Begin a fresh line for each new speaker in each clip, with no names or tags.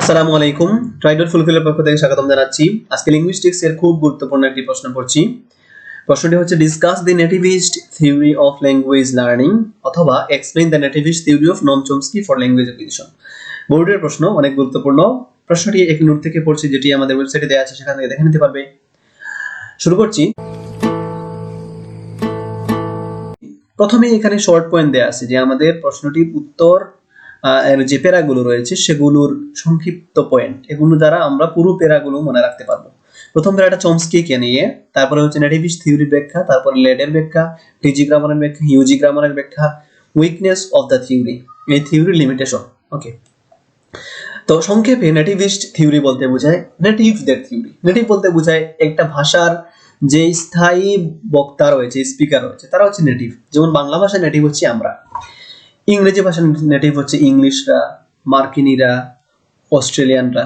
আসসালামু আলাইকুম ট্রাইডল ফুলফিলের পক্ষ থেকে স্বাগতম জানাচ্ছি। আজকে লিঙ্গুইস্টিক্স এর খুব গুরুত্বপূর্ণ একটি প্রশ্ন পড়ছি। প্রশ্নটি হচ্ছে discuss the nativist theory of language learning অথবা explain the nativist theory of Noam Chomsky for language acquisition. বোর্ডের প্রশ্ন, অনেক গুরুত্বপূর্ণ। প্রশ্নটি এক নোট থেকে পড়ছি, যেটি আমাদের ওয়েবসাইটে দেওয়া আছে, সেখান থেকে দেখে নিতে পারবে। শুরু করছি। প্রথমে এখানে শর্ট পয়েন্ট দেওয়া আছে যে আমাদের প্রশ্নটির উত্তর এর যে প্যারাগুলো রয়েছে সেগুলোর সংক্ষিপ্ত পয়েন্ট, এগুলো দ্বারা আমরা পুরো প্যারাগুলো মনে রাখতে পারবো। প্রথম প্যারাটা চমস্কিকে নিয়ে, তারপরে হচ্ছে নেটিভিস্ট থিওরির ব্যাখ্যা, তারপরে লেডের ব্যাখ্যা, টিজি গ্রামারের ব্যাখ্যা, হিউজি গ্রামারের ব্যাখ্যা, উইকনেস অফ দ্য থিওরি, এই থিওরির লিমিটেশন। ওকে, তো সংক্ষেপে নেটিভিস্ট থিওরি বলতে বোঝায় নেটিভদের থিওরি। নেটিভ বলতে বোঝায় একটা ভাষার যে স্থায়ী বক্তা রয়েছে, স্পিকার রয়েছে, তারা হচ্ছে নেটিভ। যেমন বাংলা ভাষায় নেটিভ হচ্ছে আমরা, ইংরেজি ভাষার নেটিভ হচ্ছে ইংলিশরা, মার্কিনীরা, অস্ট্রেলিয়ানরা,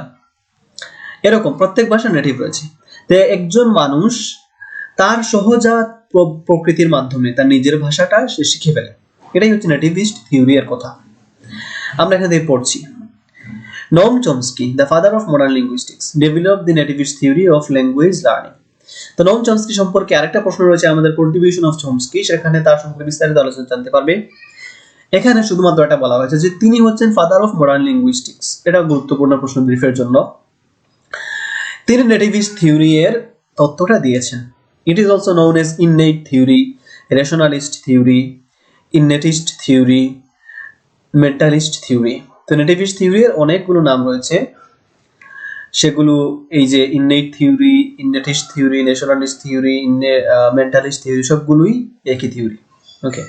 এরকম প্রত্যেক ভাষার নেটিভ রয়েছে। তো একজন মানুষ তার সহজাত প্রকৃতির মাধ্যমে তার নিজের ভাষাটা সে শিখে ফেলে, এটাই হচ্ছে নেটিভিস্ট থিওরি এর কথা। আমরা এখানে পড়ছি, Noam Chomsky, the father of modern linguistics, develop the nativist theory of language learning. তো নোম চমস্কি সম্পর্কে আরেকটা প্রশ্ন রয়েছে আমাদের, কন্ট্রিবিউশন অফ চমস্কি, সেখানে তার সম্পর্কে বিস্তারিত আলোচনা জানতে পারবে। এখানে শুধুমাত্র এটা বলা হয়েছে যে তিনি হচ্ছেন ফাদার অফ মডার্ন লিঙ্গুইস্টিক্স। এটা গুরুত্বপূর্ণ প্রশ্ন ব্রিফের জন্য। তিনি নেটিভিস্ট থিওরি এর তত্ত্বটা দিয়েছেন। It is also known as innate theory, rationalist theory, innatist theory, mentalist theory. তো নেটিভিস্ট থিওরি এর অনেকগুলো নাম রয়েছে, সেগুলো এই যে innate theory, innatist theory, rationalist theory, mentalist theory, সবগুলোই একই theory. Okay,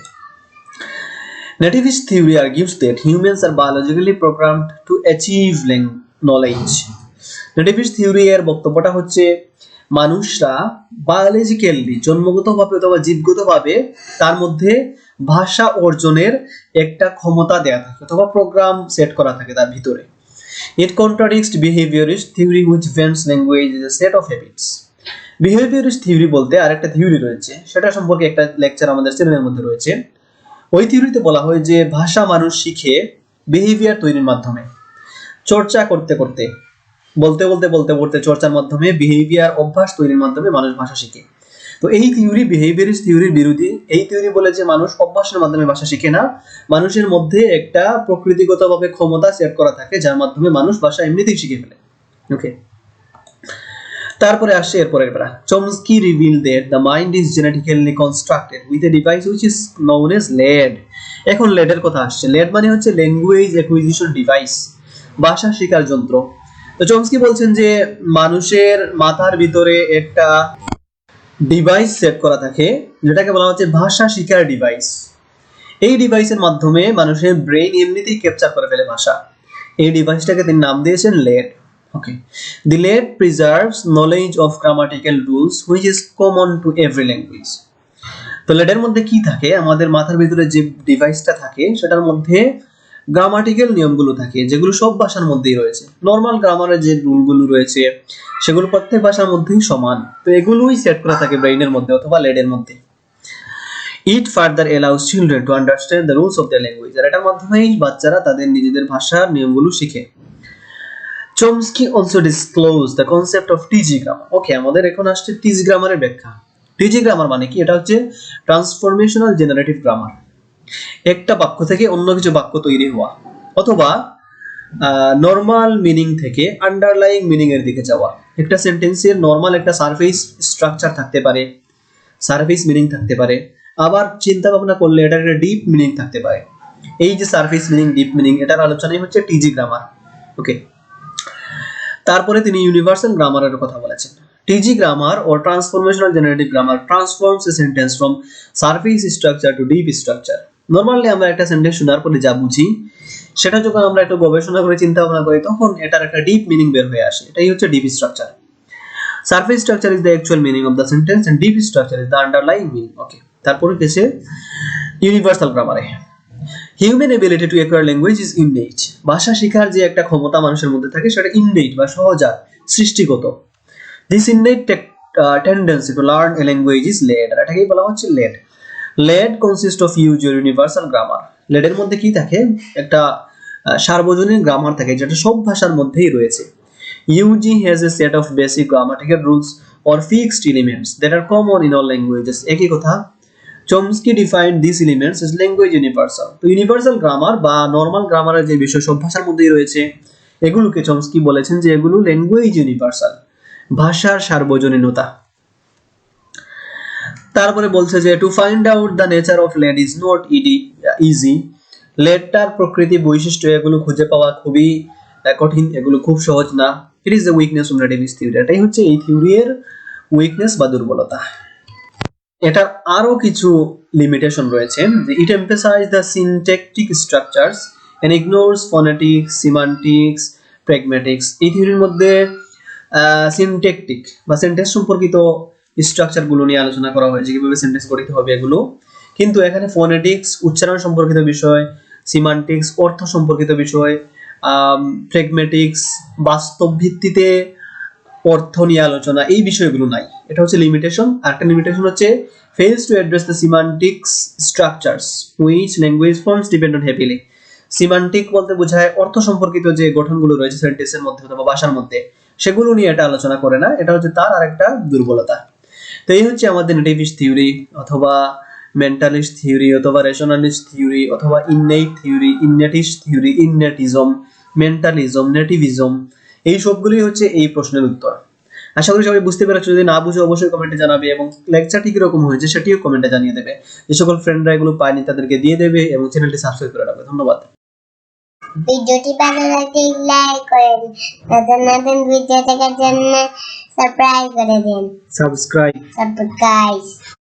Nativist theory argues that humans are biologically programmed to achieve knowledge. Nativist theory এর বক্তব্যটা হচ্ছে মানুষরা বায়োলজিক্যালি, জন্মগতভাবে অথবা জীবগতভাবে তার মধ্যে ভাষা অর্জনের একটা ক্ষমতা দেয়া থাকে অথবা প্রোগ্রাম সেট করা থাকে তার ভিতরে। It contradicts behaviorist theory which vends language as a set of habits. Behaviorist theory বলতে আরেকটা থিওরি রয়েছে, সেটা সম্পর্কে একটা লেকচার আমাদের চ্যানেলের মধ্যে রয়েছে। ওই থিওরিতে বলা হয় যে ভাষা মানুষ শিখে বিহেভিয়ার তৈরির মাধ্যমে, চর্চা করতে করতে, বলতে বলতে বলতে বলতে চর্চার মাধ্যমে, বিহেভিয়ার অভ্যাস তৈরির মাধ্যমে মানুষ ভাষা শিখে। তো এই থিওরি বিহেভিয়ারিস্ট থিওরির বিরোধী। এই থিওরি বলে যে মানুষ অভ্যাসের মাধ্যমে ভাষা শিখে না, মানুষের মধ্যে একটা প্রকৃতিগতভাবে ক্ষমতা সেট করা থাকে যার মাধ্যমে মানুষ ভাষা এমনিতেই শিখে ফেলে। ওকে, তারপরে আসছে এরপরের para, Chomsky reveal that the mind is genetically constructed with a device which is known as LAD. এখন লেডের কথা আসছে। লেড মানে হচ্ছে ল্যাঙ্গুয়েজ অ্যাকুইজিশন ডিভাইস, ভাষা শেখার যন্ত্র। তো চমস্কি বলছেন যে মানুষের মাথার ভিতরে একটা ডিভাইস সেট করা থাকে যেটাকে বলা হচ্ছে ভাষা শিখার ডিভাইস। এই ডিভাইসের মাধ্যমে মানুষের ব্রেইন এমনিতেই ক্যাপচার করে ফেলে ভাষা। এই ডিভাইসটাকে তিনি নাম দিয়েছেন lead. Okay. The lead preserves knowledge of grammatical rules which is common to every language. তো লেডের মধ্যে কি থাকে, আমাদের মাথার ভিতরে যে ডিভাইসটা থাকে সেটার মধ্যে গ্রামাটিক্যাল নিয়মগুলো থাকে যেগুলো সব ভাষার মধ্যেই রয়েছে। নরমাল গ্রামারের যে রুলগুলো রয়েছে সেগুলো প্রত্যেক ভাষার মধ্যেই সমান। তো এগুলোই সেট করা থাকে ব্রেইনের মধ্যে অথবা লেডের মধ্যে। It further allows children to understand the rules of their language. আর এটার মাধ্যমেই বাচ্চারা তাদের নিজেদের ভাষার নিয়মগুলো শিখে। Chomsky also disclosed the concept of TG grammar. ওকে, আমাদের এখন আসছে টিজি গ্রামারের ব্যাখ্যা। টিজি গ্রামার মানে কি? এটা হচ্ছে ট্রান্সফরমেশনাল জেনারেটিভ গ্রামার। একটা বাক্য থেকে অন্য কিছু বাক্য তৈরি হওয়া অথবা নরমাল মিনিং থেকে আন্ডারলাইং মিনিং এর দিকে যাওয়া। একটা সেন্টেন্সের নরমাল একটা সারফেস স্ট্রাকচার থাকতে পারে, সারফেস মিনিং থাকতে পারে, আবার চিন্তা ভাবনা করলে এটার একটা ডিপ মিনিং থাকতে পারে। এই যে সারফেস মিনিং, ডিপ মিনিং, এটার আলোচনাই হচ্ছে টিজি গ্রামার। ওকে, তারপরে তিনি ইউনিভার্সাল গ্রামারের কথা বলেছেন। টিজি গ্রামার ও transformational generative grammar transforms a sentence from surface structure to deep structure. Normally আমরা একটা সেন্টেন্স শোনার পরে যা বুঝি সেটা যখন আমরা একটু গবেষণা করে চিন্তা ভাবনা করি তখন এটার একটা ডিপ মিনিং বের হয়ে আসে, এটাই হচ্ছে deep structure. Surface structure is the actual meaning of the sentence and deep structure is the underlying meaning. Okay, তারপরে গেছে ইউনিভার্সাল গ্রামারে। Human ability to acquire language is innate. ভাষা শেখার যে একটা ক্ষমতা মানুষের মধ্যে থাকে সেটা ইননেট বা সহজাত, সৃষ্টিগত। This innate tendency to learn a language is LAD. আর এটাকেই বলা হচ্ছে LAD. LAD consist of huge universal grammar. লেডের মধ্যে কি থাকে, একটা সার্বজনীন গ্রামার থাকে যেটা সব ভাষার মধ্যেই রয়েছে। UG has a set of basic grammatical rules or fixed elements that are common in all languages. একই কথা, Chomsky defined this elements as language universal. তো ইউনিভার্সাল গ্রামার বা নর্মাল গ্রামারের যে বিষয় সব ভাষার মধ্যেই রয়েছে, এগুলোকে চমস্কি বলেছেন যে এগুলো ল্যাঙ্গুয়েজ ইউনিভার্সাল, ভাষার সার্বজনীনতা। তারপরে বলছে যে to find out the nature of land is not easy. ল্যান্ডটার প্রকৃতি বৈশিষ্ট্য এগুলো খুঁজে পাওয়া খুবই কঠিন, এগুলো খুব সহজ না। It is the weakness of nativist theory, এটাই হচ্ছে এই থিওরির উইকনেস বা দুর্বলতা। এটার আরো কিছু লিমিটেশন রয়েছে, যে it emphasize the syntactic structures and ignores phonetics, semantics, pragmatics. এই থিওরির মধ্যে সিনট্যাকটিক বা সেন্টেন্স সম্পর্কিত স্ট্রাকচার গুলো নিয়ে আলোচনা করা হয়েছে, কিভাবে সেন্টেন্স গঠিত হবে এগুলো, কিন্তু এখানে ফনেটিক্স উচ্চারণ সম্পর্কিত বিষয়, সিমান্টিক্স অর্থ সম্পর্কিত বিষয়, প্র্যাগম্যাটিক্স বাস্তব ভিত্তিতে অর্থ নিয়ে আলোচনা, এই বিষয়গুলো নাই। এটা হচ্ছে লিমিটেশন। আরেকটা লিমিটেশন হচ্ছে fails to address the semantics structures which language forms depend on heavily। Semantic বলতে বোঝায় অর্থ সম্পর্কিত যে গঠনগুলো রয়েছে সেন্টেন্সের মধ্যে অথবা ভাষার মধ্যে, সেগুলো নিয়ে এটা আলোচনা করে না। এটা হচ্ছে তার আরেকটা দুর্বলতা। তো এই হচ্ছে আমাদের নেটিভিস্ট থিওরি অথবা মেন্টালিস্ট থিওরি অথবা রেশনালিস্ট থিওরি অথবা innate theory, innatist theory, ইন্নাটিজম, mentalism, নেটিভিজম, এই সবগুলোই হচ্ছে এই প্রশ্নের উত্তর। আশা করি সবাই বুঝতে পেরেছো। যদি না বুঝো অবশ্যই কমেন্টে জানাবে, এবং লেকচারটি কিরকম হয়েছে সেটিও কমেন্টে জানিয়ে দেবে। যে সকল ফ্রেন্ডরা এগুলো পায়নি তাদেরকে দিয়ে দেবে এবং চ্যানেলটি সাবস্ক্রাইব করে রাখবে। ধন্যবাদ।
ভিডিওটি ভালো লাগলে লাইক করেন, নতুন নতুন ভিডিও দেখার জন্য সাবস্ক্রাইব করে দিন।
সাবস্ক্রাইব।